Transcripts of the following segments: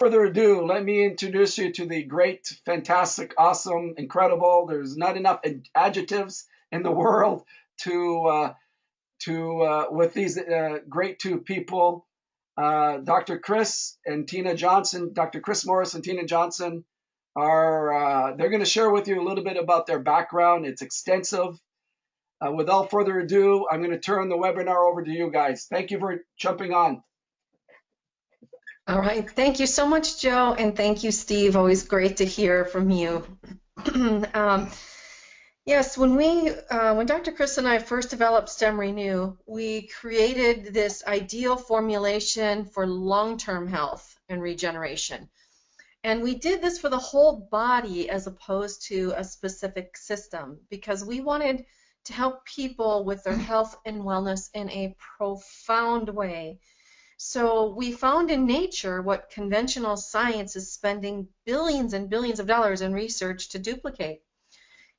further ado, let me introduce you to the great, fantastic, awesome, incredible. There's not enough adjectives in the world with these great two people, Dr. Chris and Tina Johnson. Dr. Chris Morris and Tina Johnson are they're going to share with you a little bit about their background. It's extensive. Without further ado, I'm going to turn the webinar over to you guys. Thank you for jumping on. All right. Thank you so much, Joe, and thank you, Steve. Always great to hear from you. Yes, when Dr. Chris and I first developed StemRenu, we created this ideal formulation for long-term health and regeneration. And we did this for the whole body as opposed to a specific system, because we wanted to help people with their health and wellness in a profound way. So we found in nature what conventional science is spending billions and billions of dollars in research to duplicate.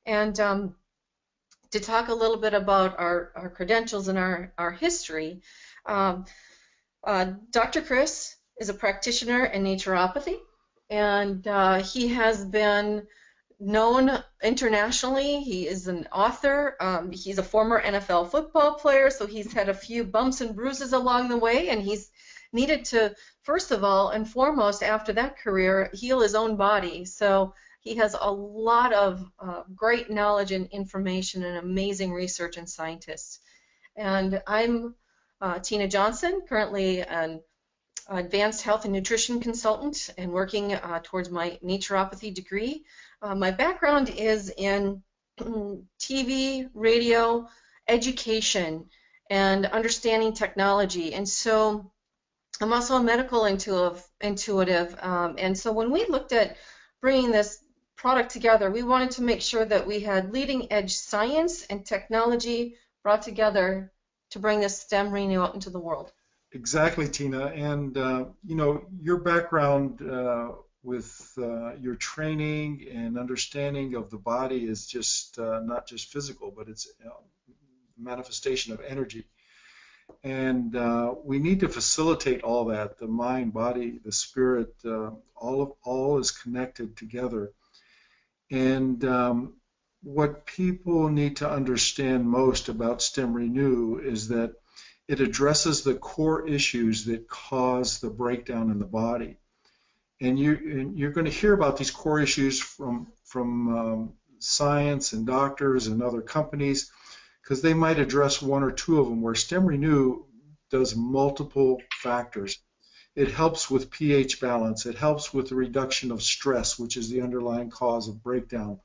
And to talk a little bit about our credentials and our history, Dr. Chris is a practitioner in naturopathy, and he has been known internationally. He is an author. He's a former NFL football player, so he's had a few bumps and bruises along the way, and he's needed to, first of all and foremost, after that career, heal his own body. So he has a lot of great knowledge and information and amazing research and scientists. And I'm Tina Johnson, currently an advanced health and nutrition consultant and working towards my naturopathy degree. My background is in TV, radio, education, and understanding technology. And so I'm also a medical intuitive. And so when we looked at bringing this product together, we wanted to make sure that we had leading edge science and technology brought together to bring this StemRenu out into the world. Exactly, Tina. And you know, your background with your training and understanding of the body is just not just physical, but it's manifestation of energy. And we need to facilitate all that, the mind, body, the spirit, all is connected together. And what people need to understand most about StemRenu is that it addresses the core issues that cause the breakdown in the body. And you're going to hear about these core issues from science and doctors and other companies, because they might address one or two of them, where StemRenu does multiple factors. It helps with pH balance. It helps with the reduction of stress, which is the underlying cause of breakdown.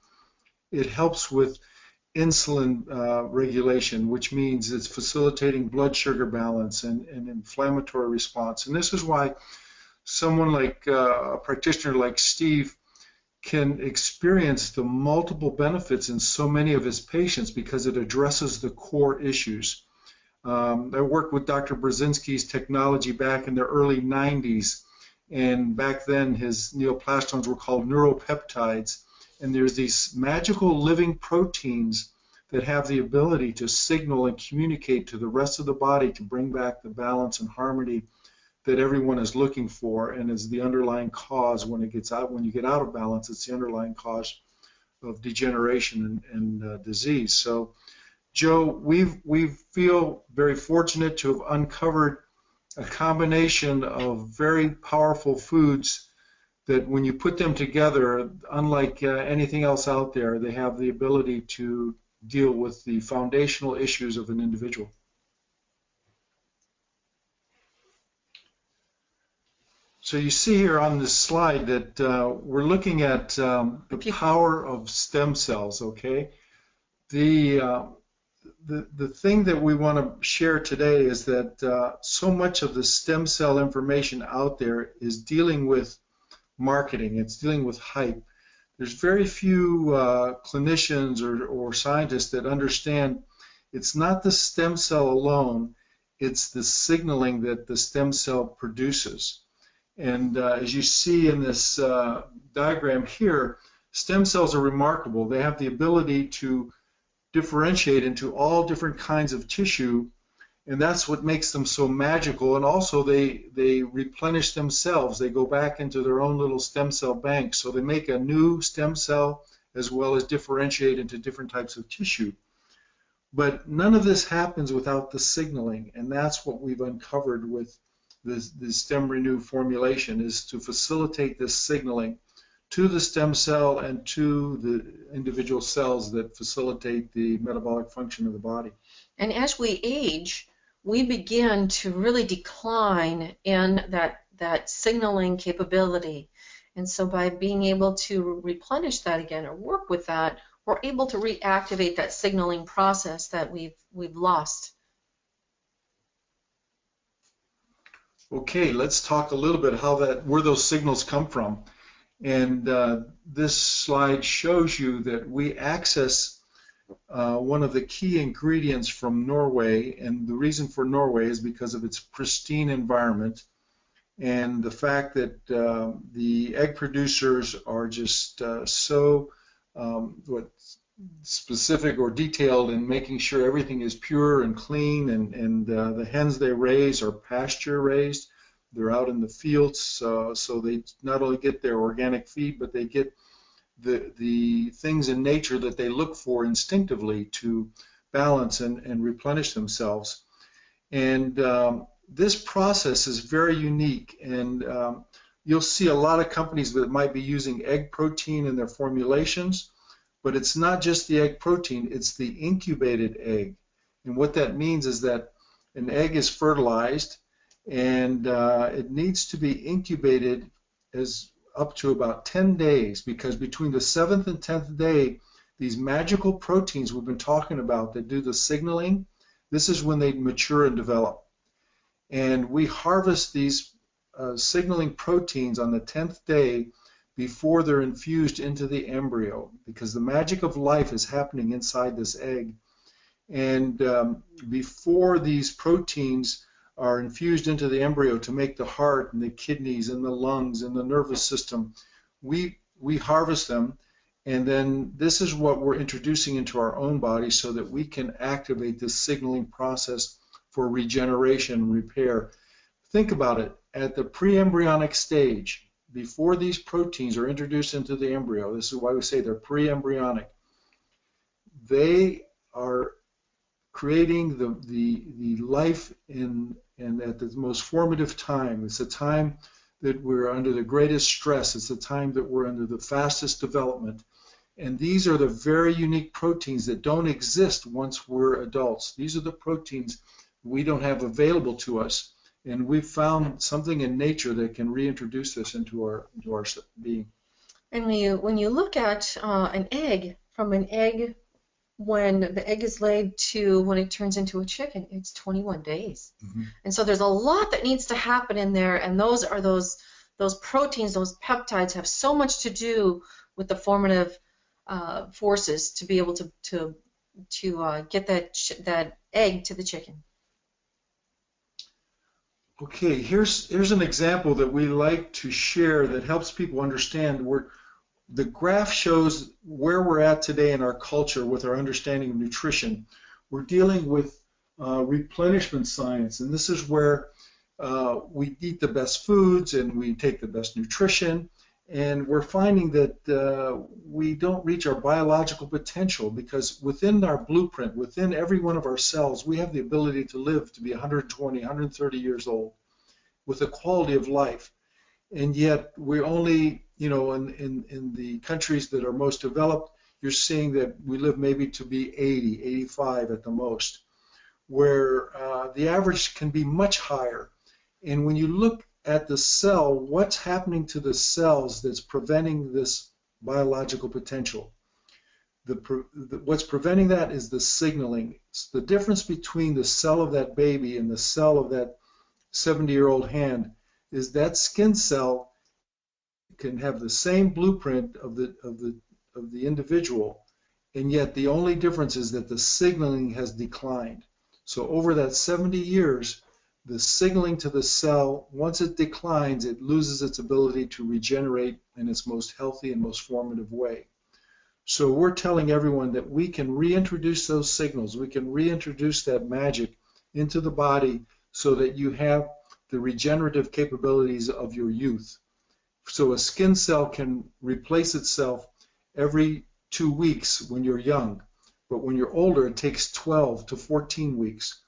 It helps with insulin regulation, which means it's facilitating blood sugar balance and inflammatory response. And this is why someone like a practitioner like Steve can experience the multiple benefits in so many of his patients, because it addresses the core issues. I worked with Dr. Brzezinski's technology back in the early 90s, and back then his neoplastones were called neuropeptides, and there's these magical living proteins that have the ability to signal and communicate to the rest of the body to bring back the balance and harmony that everyone is looking for, and is the underlying cause when you get out of balance. It's the underlying cause of degeneration and disease. So, Joe, we feel very fortunate to have uncovered a combination of very powerful foods that, when you put them together, unlike anything else out there, they have the ability to deal with the foundational issues of an individual. So you see here on this slide that we're looking at the power of stem cells, okay? The thing that we want to share today is that so much of the stem cell information out there is dealing with marketing. It's dealing with hype. There's very few clinicians or scientists that understand it's not the stem cell alone, it's the signaling that the stem cell produces. And as you see in this diagram here, stem cells are remarkable. They have the ability to differentiate into all different kinds of tissue And that's what makes them so magical. And also they replenish themselves. They go back into their own little stem cell bank. So they make a new stem cell as well as differentiate into different types of tissue. But none of this happens without the signaling. And that's what we've uncovered with the StemRenu formulation, is to facilitate this signaling to the stem cell and to the individual cells that facilitate the metabolic function of the body. And as we age, we begin to really decline in that signaling capability. And so by being able to replenish that again or work with that, we're able to reactivate that signaling process that we've lost. Okay, let's talk a little bit where those signals come from. And this slide shows you that we access one of the key ingredients from Norway, and the reason for Norway is because of its pristine environment and the fact that the egg producers are just so specific or detailed in making sure everything is pure and clean, and the hens they raise are pasture raised. They're out in the fields, so they not only get their organic feed, but they get the things in nature that they look for instinctively to balance and replenish themselves. And this process is very unique, and you'll see a lot of companies that might be using egg protein in their formulations, but it's not just the egg protein, it's the incubated egg. And what that means is that an egg is fertilized, and it needs to be incubated as up to about 10 days, because between the 7th and 10th day, these magical proteins we've been talking about that do the signaling, this is when they mature and develop. And we harvest these signaling proteins on the 10th day before they're infused into the embryo, because the magic of life is happening inside this egg. And before these proteins are infused into the embryo to make the heart and the kidneys and the lungs and the nervous system, we harvest them, and then this is what we're introducing into our own body so that we can activate this signaling process for regeneration and repair. Think about it. At the pre-embryonic stage, before these proteins are introduced into the embryo, this is why we say they're pre-embryonic, they are creating the life and at the most formative time. It's a time that we're under the greatest stress. It's the time that we're under the fastest development. And these are the very unique proteins that don't exist once we're adults. These are the proteins we don't have available to us. And we've found something in nature that can reintroduce this into our being. And when you look at an egg, from an egg when the egg is laid to when it turns into a chicken, it's 21 days. Mm-hmm. And so there's a lot that needs to happen in there, and those proteins, those peptides have so much to do with the formative forces to be able to get that egg to the chicken. Okay, here's an example that we like to share that helps people understand where the graph shows where we're at today in our culture with our understanding of nutrition. We're dealing with replenishment science, and this is where we eat the best foods and we take the best nutrition, and we're finding that we don't reach our biological potential, because within our blueprint, within every one of our cells, we have the ability to live to be 120, 130 years old with a quality of life. And yet we only, in the countries that are most developed, you're seeing that we live maybe to be 80, 85 at the most, where the average can be much higher. And when you look at the cell, what's happening to the cells that's preventing this biological potential? What's preventing that is the signaling. It's the difference between the cell of that baby and the cell of that 70-year-old hand is that skin cell can have the same blueprint of the individual, and yet the only difference is that the signaling has declined. So over that 70 years, the signaling to the cell, once it declines, it loses its ability to regenerate in its most healthy and most formative way. So we're telling everyone that we can reintroduce those signals, we can reintroduce that magic into the body so that you have the regenerative capabilities of your youth. So a skin cell can replace itself every 2 weeks when you're young, but when you're older, it takes 12 to 14 weeks.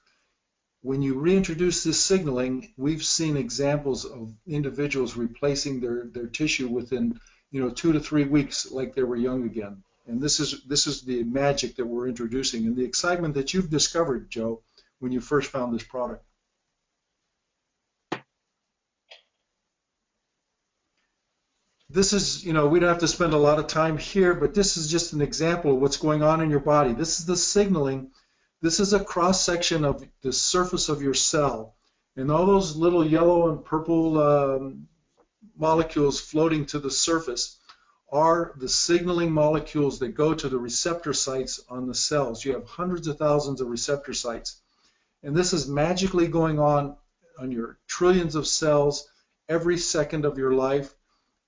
When you reintroduce this signaling, we've seen examples of individuals replacing their tissue within 2 to 3 weeks like they were young again. And this is the magic that we're introducing and the excitement that you've discovered, Joe, when you first found this product. This is, we don't have to spend a lot of time here, but this is just an example of what's going on in your body. This is the signaling. This is a cross-section of the surface of your cell. And all those little yellow and purple molecules floating to the surface are the signaling molecules that go to the receptor sites on the cells. You have hundreds of thousands of receptor sites. And this is magically going on your trillions of cells every second of your life.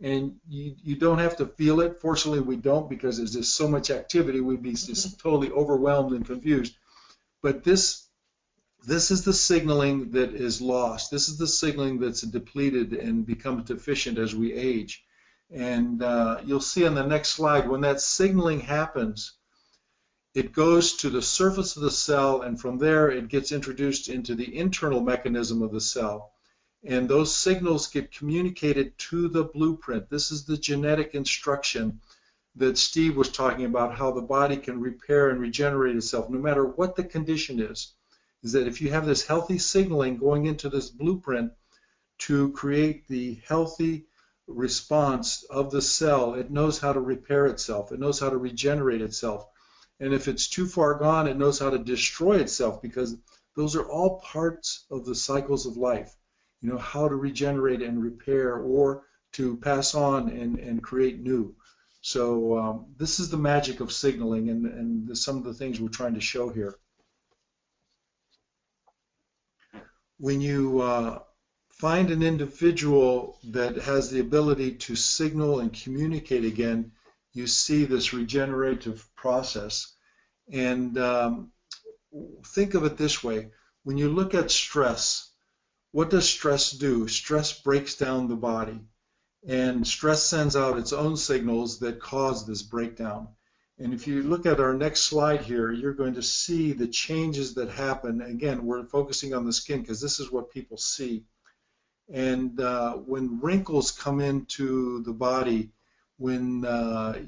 And you don't have to feel it. Fortunately, we don't, because there's just so much activity. We'd be just totally overwhelmed and confused. But this is the signaling that is lost. This is the signaling that's depleted and becomes deficient as we age. And you'll see on the next slide, when that signaling happens, it goes to the surface of the cell, and from there it gets introduced into the internal mechanism of the cell. And those signals get communicated to the blueprint. This is the genetic instruction that Steve was talking about, how the body can repair and regenerate itself, no matter what the condition is that if you have this healthy signaling going into this blueprint to create the healthy response of the cell, it knows how to repair itself. It knows how to regenerate itself. And if it's too far gone, it knows how to destroy itself, because those are all parts of the cycles of life. How to regenerate and repair, or to pass on and create new. So this is the magic of signaling, and some of the things we're trying to show here. When you find an individual that has the ability to signal and communicate again, you see this regenerative process. And think of it this way. When you look at stress, what does stress do? Stress breaks down the body, and stress sends out its own signals that cause this breakdown. And if you look at our next slide here, you're going to see the changes that happen. Again, we're focusing on the skin because this is what people see. And when wrinkles come into the body, when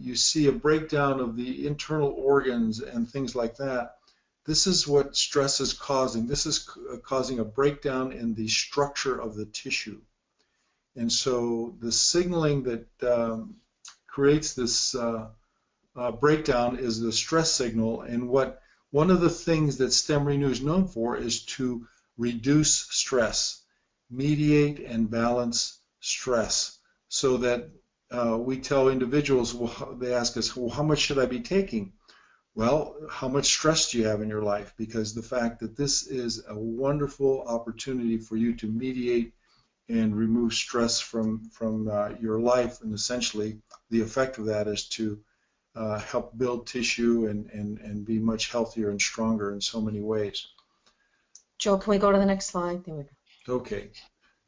you see a breakdown of the internal organs and things like that, this is what stress is causing. This is causing a breakdown in the structure of the tissue. And so the signaling that creates this breakdown is the stress signal. And one of the things that StemRenu is known for is to reduce stress, mediate and balance stress, so that we tell individuals, they ask us, well, how much should I be taking? Well, how much stress do you have in your life? Because the fact that this is a wonderful opportunity for you to mediate and remove stress from your life, and essentially the effect of that is to help build tissue and be much healthier and stronger in so many ways. Joe, can we go to the next slide? There we go. Okay.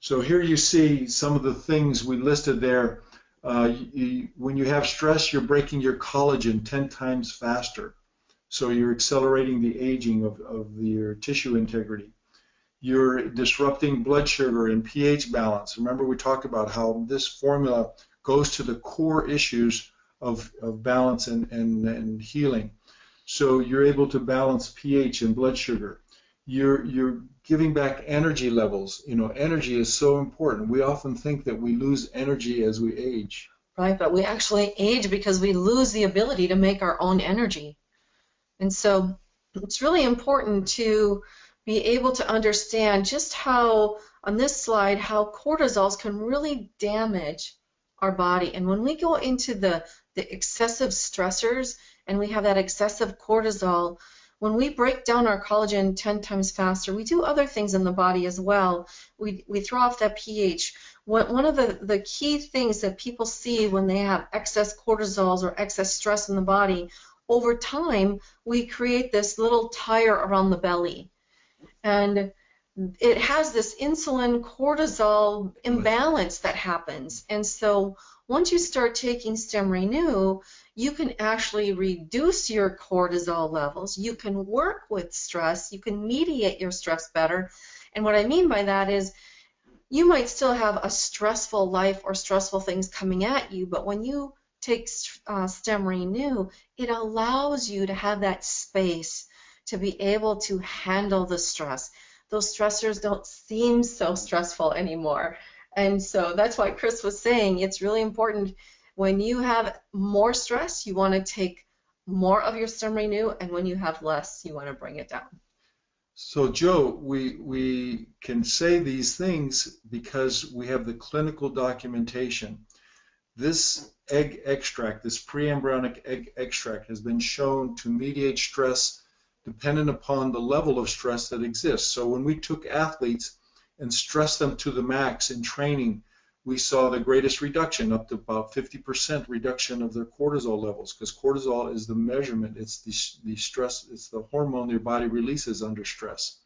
So here you see some of the things we listed there. When you have stress, you're breaking your collagen 10 times faster. So you're accelerating the aging of your tissue integrity. You're disrupting blood sugar and pH balance. Remember, we talked about how this formula goes to the core issues of balance and healing. So you're able to balance pH and blood sugar. You're giving back energy levels. Energy is so important. We often think that we lose energy as we age. Right, but we actually age because we lose the ability to make our own energy. And so it's really important to be able to understand just how, on this slide, how cortisols can really damage our body. And when we go into the excessive stressors and we have that excessive cortisol, when we break down our collagen 10 times faster, we do other things in the body as well. We throw off that pH. One of the key things that people see when they have excess cortisols or excess stress in the body, over time, we create this little tire around the belly. And it has this insulin cortisol imbalance that happens. And so once you start taking StemRenu, you can actually reduce your cortisol levels. You can work with stress. You can mediate your stress better. And what I mean by that is you might still have a stressful life or stressful things coming at you, but when you take StemRenu, it allows you to have that space to be able to handle the stress. Those stressors don't seem so stressful anymore. And so that's why Chris was saying it's really important when you have more stress, you want to take more of your StemRenu, and when you have less, you want to bring it down. So Joe, we can say these things because we have the clinical documentation. This egg extract, this pre-embryonic egg extract, has been shown to mediate stress dependent upon the level of stress that exists. So when we took athletes and stressed them to the max in training, we saw the greatest reduction, up to about 50% reduction of their cortisol levels, because cortisol is the measurement, it's the stress, it's the hormone your body releases under stress.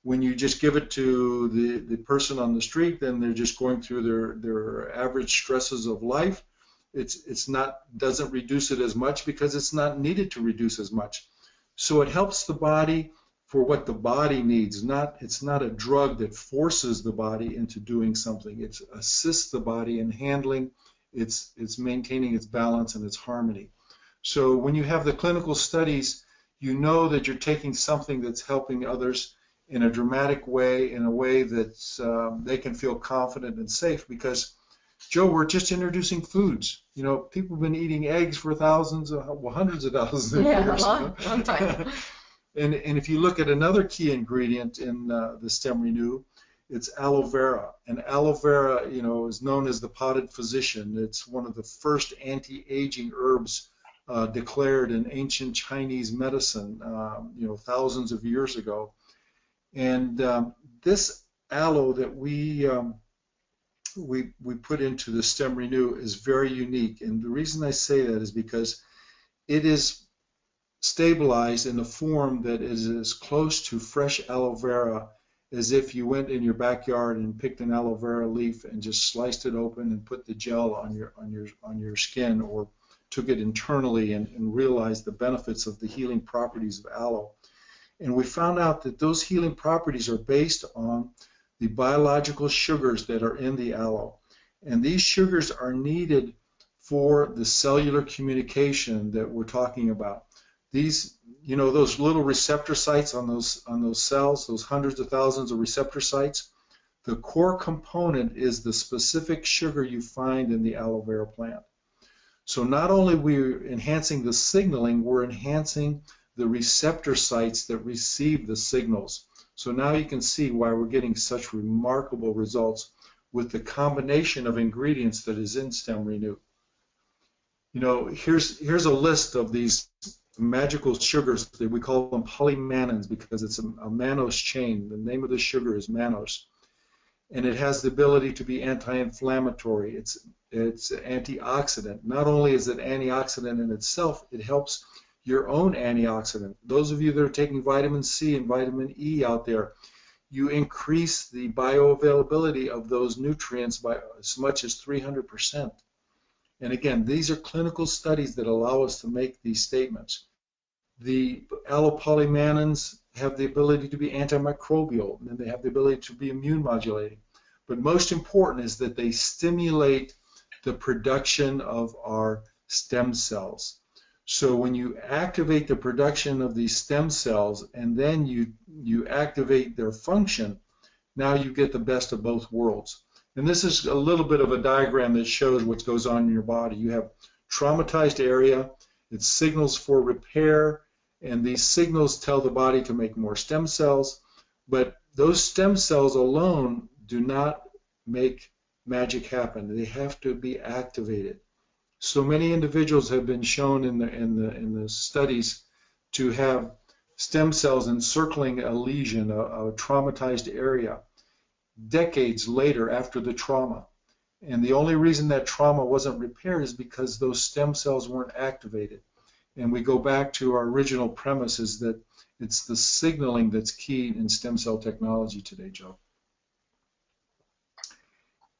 When you just give it to the person on the street, then they're just going through their average stresses of life. It's not, doesn't reduce it as much because it's not needed to reduce as much. So it helps the body for what the body needs. It's not a drug that forces the body into doing something. It assists the body in handling, it's maintaining its balance and its harmony. So when you have the clinical studies, you know that you're taking something that's helping others in a dramatic way, in a way that they can feel confident and safe. Because, Joe, we're just introducing foods. You know, people have been eating eggs for hundreds of thousands of years. Long time. And if you look at another key ingredient in the StemRenu, it's aloe vera. And aloe vera, you know, is known as the potted physician. It's one of the first anti-aging herbs declared in ancient Chinese medicine, you know, thousands of years ago. And this aloe that we put into the StemRenu is very unique. And the reason I say that is because it is stabilized in a form that is as close to fresh aloe vera as if you went in your backyard and picked an aloe vera leaf and just sliced it open and put the gel on your skin, or took it internally and realized the benefits of the healing properties of aloe. And we found out that those healing properties are based on the biological sugars that are in the aloe. And these sugars are needed for the cellular communication that we're talking about. These, you know, those little receptor sites on those cells, those hundreds of thousands of receptor sites, the core component is the specific sugar you find in the aloe vera plant. So not only are we enhancing the signaling, we're enhancing the receptor sites that receive the signals. So now you can see why we're getting such remarkable results with the combination of ingredients that is in StemRenu. You know, here's a list of these magical sugars. We call them polymannans because it's a mannose chain. The name of the sugar is mannose. And it has the ability to be anti-inflammatory. It's antioxidant. Not only is it antioxidant in itself, it helps your own antioxidant. Those of you that are taking vitamin C and vitamin E out there, you increase the bioavailability of those nutrients by as much as 300%. And again, these are clinical studies that allow us to make these statements. The allopolymannans have the ability to be antimicrobial, and they have the ability to be immune modulating. But most important is that they stimulate the production of our stem cells. So when you activate the production of these stem cells and then you activate their function, now you get the best of both worlds. And this is a little bit of a diagram that shows what goes on in your body. You have traumatized area, it signals for repair, and these signals tell the body to make more stem cells, but those stem cells alone do not make magic happen. They have to be activated. So many individuals have been shown in the studies to have stem cells encircling a lesion, a traumatized area, decades later after the trauma. And the only reason that trauma wasn't repaired is because those stem cells weren't activated. And we go back to our original premise is that It's the signaling that's key in stem cell technology today, Joe.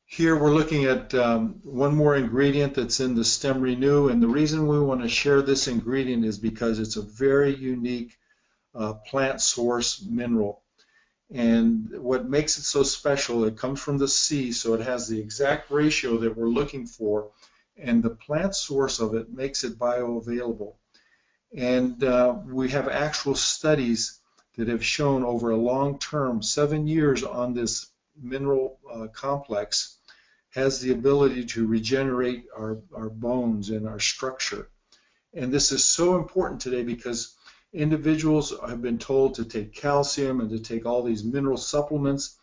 Here we're looking at one more ingredient that's in the StemRenu, and the reason we want to share this ingredient is because it's a very unique plant source mineral. And what makes it so special, it comes from the sea, so it has the exact ratio that we're looking for, and the plant source of it makes it bioavailable. And we have actual studies that have shown over a long term, 7 years on this mineral complex, has the ability to regenerate our bones and our structure. And this is so important today because individuals have been told to take calcium and to take all these mineral supplements,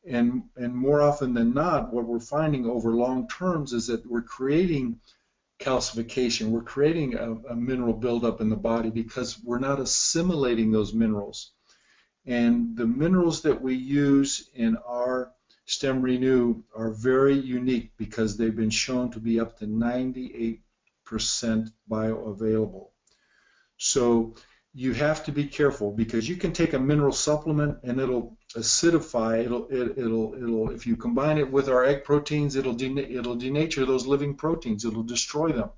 and more often than not, what we're finding over long terms is that we're creating calcification, we're creating a mineral buildup in the body because we're not assimilating those minerals. And the minerals that we use in our StemRenu are very unique because they've been shown to be up to 98% bioavailable. So you have to be careful because you can take a mineral supplement and it'll acidify. It'll if you combine it with our egg proteins, it'll denature those living proteins. It'll destroy them.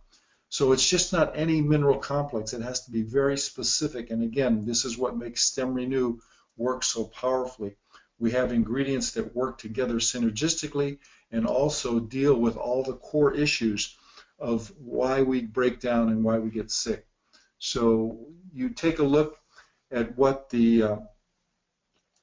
So it's just not any mineral complex. It has to be very specific. And again, this is what makes StemRenu work so powerfully. We have ingredients that work together synergistically and also deal with all the core issues of why we break down and why we get sick. So you take a look at what the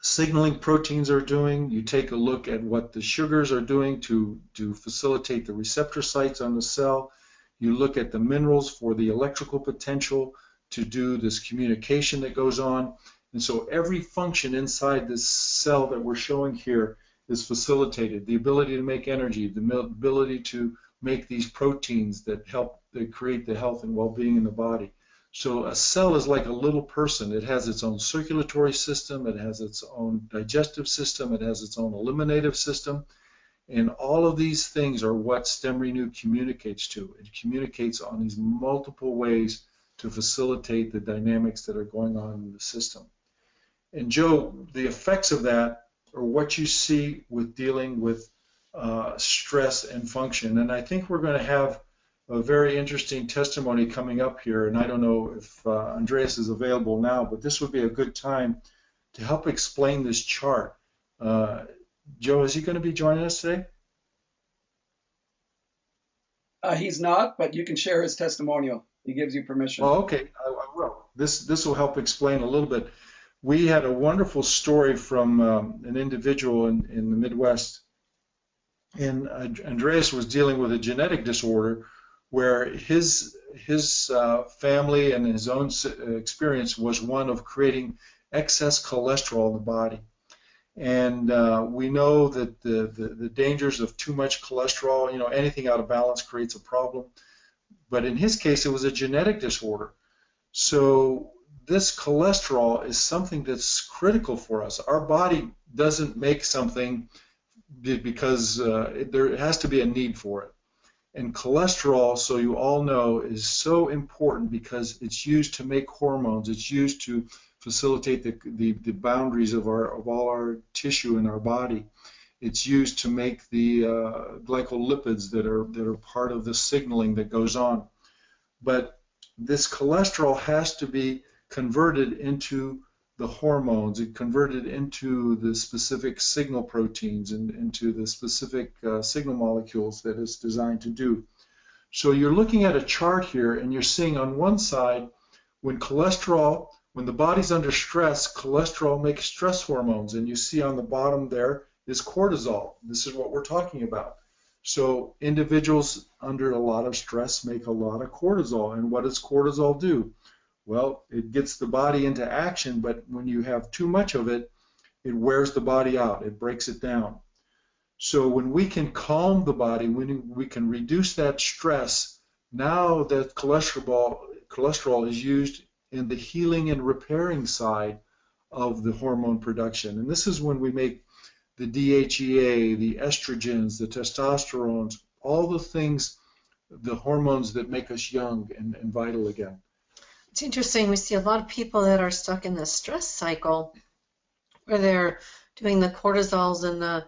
signaling proteins are doing. You take a look at what the sugars are doing to facilitate the receptor sites on the cell. You look at the minerals for the electrical potential to do this communication that goes on. And so every function inside this cell that we're showing here is facilitated. The ability to make energy, the ability to make these proteins that help create the health and well-being in the body. So a cell is like a little person. It has its own circulatory system, it has its own digestive system, it has its own eliminative system, and all of these things are what StemRenu communicates to. It communicates on these multiple ways to facilitate the dynamics that are going on in the system. And Joe, the effects of that are what you see with dealing with stress and function. And I think we're going to have a very interesting testimony coming up here, and I don't know if Andreas is available now, but this would be a good time to help explain this chart. Joe, is he going to be joining us today? He's not, but you can share his testimonial. He gives you permission. Oh, okay, I will. This will help explain a little bit. We had a wonderful story from an individual in the Midwest, and Andreas was dealing with a genetic disorder where his family and his own experience was one of creating excess cholesterol in the body. And we know that the dangers of too much cholesterol, anything out of balance creates a problem. But in his case, it was a genetic disorder. So this cholesterol is something that's critical for us. Our body doesn't make something because there has to be a need for it. And cholesterol, so you all know, is so important because it's used to make hormones. It's used to facilitate the boundaries of all our tissue in our body. It's used to make the glycolipids that are part of the signaling that goes on. But this cholesterol has to be converted into the hormones. It converted into the specific signal proteins and into the specific signal molecules that it's designed to do. So you're looking at a chart here, and you're seeing on one side when the body's under stress, cholesterol makes stress hormones, and you see on the bottom there is cortisol. This is what we're talking about. So individuals under a lot of stress make a lot of cortisol. And what does cortisol do? Well, it gets the body into action, but when you have too much of it, it wears the body out. It breaks it down. So when we can calm the body, when we can reduce that stress, now that cholesterol is used in the healing and repairing side of the hormone production. And this is when we make the DHEA, the estrogens, the testosterones, all the things, the hormones that make us young and vital again. It's interesting. We see a lot of people that are stuck in the stress cycle where they're doing the cortisols and the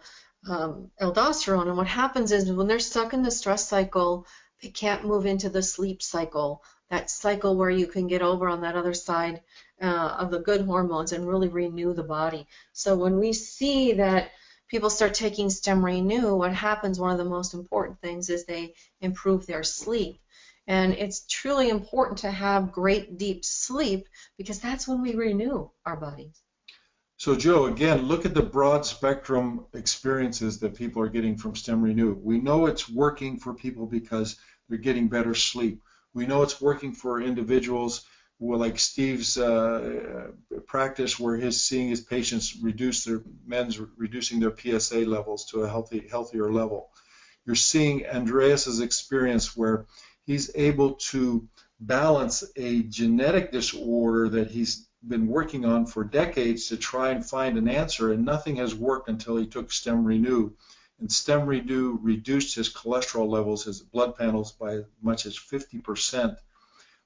aldosterone. And what happens is when they're stuck in the stress cycle, they can't move into the sleep cycle, that cycle where you can get over on that other side of the good hormones and really renew the body. So when we see that people start taking StemRenu, what happens, one of the most important things is they improve their sleep. And it's truly important to have great deep sleep because that's when we renew our bodies. So Joe, again, look at the broad spectrum experiences that people are getting from StemRenu. We know it's working for people because they're getting better sleep. We know it's working for individuals like Steve's practice, where he's seeing his patients reducing their PSA levels to a healthier level. You're seeing Andreas's experience where he's able to balance a genetic disorder that he's been working on for decades to try and find an answer, and nothing has worked until he took StemRenu. And StemRenu reduced his cholesterol levels, his blood panels, by as much as 50%.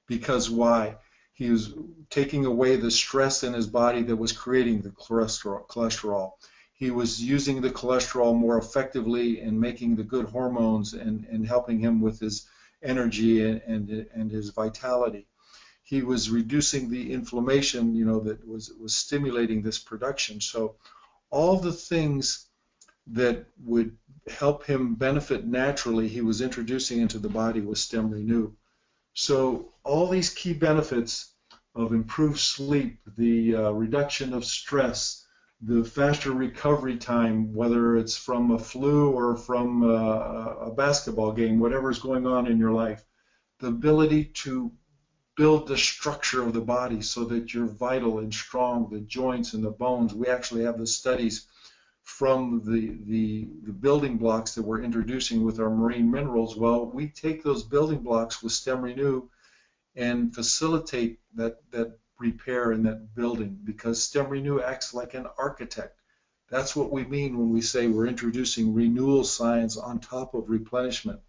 Because why? He was taking away the stress in his body that was creating the cholesterol. He was using the cholesterol more effectively and making the good hormones and helping him with his energy and his vitality. He was reducing the inflammation, that was stimulating this production. So all the things that would help him benefit naturally, he was introducing into the body with StemRenu. So all these key benefits of improved sleep, the reduction of stress, the faster recovery time, whether it's from a flu or from a basketball game, whatever's going on in your life, the ability to build the structure of the body so that you're vital and strong, the joints and the bones. We actually have the studies from the building blocks that we're introducing with our marine minerals. Well, we take those building blocks with StemRenu and facilitate that repair and that building, because StemRenu acts like an architect. That's what we mean when we say we're introducing renewal science on top of replenishment.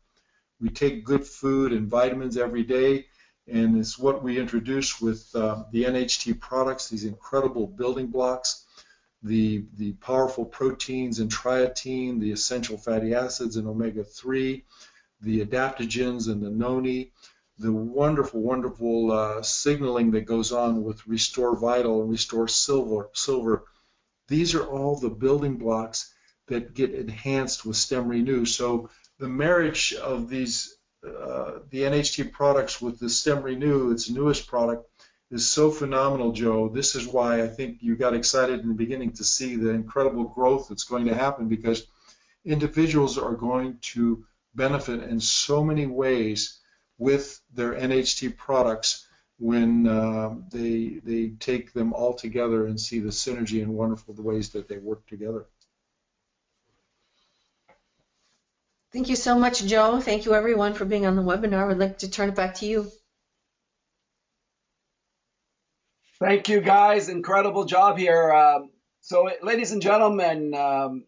We take good food and vitamins every day, and it's what we introduce with the NHT products, these incredible building blocks, the powerful proteins and triatine, the essential fatty acids and omega-3, the adaptogens and the noni, the wonderful, wonderful signaling that goes on with Restore Vital and Restore Silver. These are all the building blocks that get enhanced with StemRenu. So the marriage of these the NHT products with the StemRenu, its newest product, is so phenomenal, Joe. This is why I think you got excited in the beginning to see the incredible growth that's going to happen, because individuals are going to benefit in so many ways with their NHT products when they take them all together and see the synergy and wonderful the ways that they work together. Thank you so much, Joe. Thank you, everyone, for being on the webinar. I'd like to turn it back to you. Thank you, guys. Incredible job here. So, ladies and gentlemen,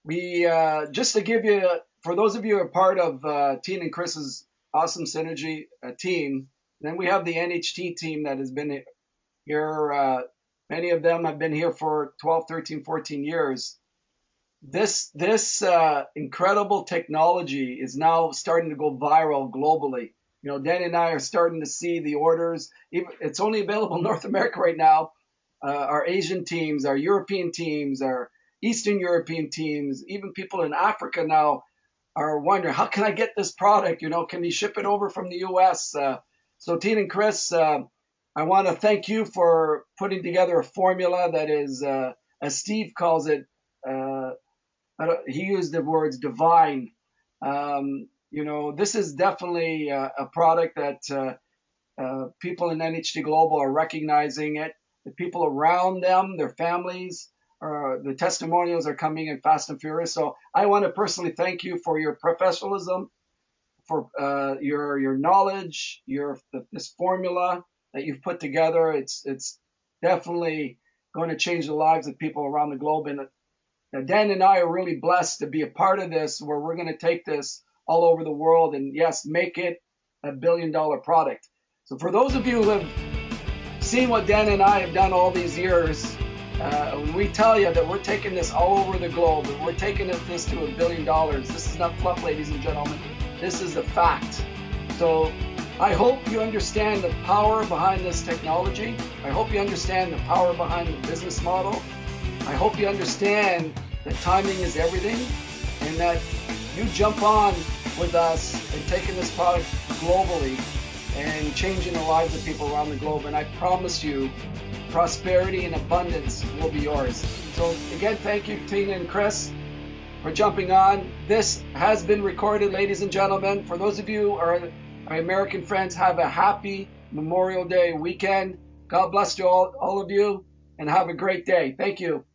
we just to give you, for those of you who are part of Tina and Chris's Awesome Synergy team, then we have the NHT team that has been here. Many of them have been here for 12, 13, 14 years. This incredible technology is now starting to go viral globally. Dan and I are starting to see the orders. It's only available in North America right now. Our Asian teams, our European teams, our Eastern European teams, even people in Africa now are wondering, how can I get this product? Can you ship it over from the U.S.? So Tina and Chris, I want to thank you for putting together a formula that is, as Steve calls it, he used the words divine. This is definitely a product that people in NHT Global are recognizing it. The people around them, their families, the testimonials are coming in fast and furious. So I want to personally thank you for your professionalism, for your knowledge, this formula that you've put together. It's definitely going to change the lives of people around the globe. And Dan and I are really blessed to be a part of this, where we're going to take this all over the world and, yes, make it a $1 billion product. So for those of you who have seen what Dan and I have done all these years, we tell you that we're taking this all over the globe, and we're taking this to $1 billion. This is not fluff, ladies and gentlemen. This is a fact. So I hope you understand the power behind this technology. I hope you understand the power behind the business model. I hope you understand that timing is everything, and that you jump on with us and taking this product globally and changing the lives of people around the globe. And I promise you, prosperity and abundance will be yours. So again, thank you, Tina and Chris, for jumping on. This has been recorded, ladies and gentlemen. For those of you who are our American friends, have a happy Memorial Day weekend. God bless you all of you, and have a great day. Thank you.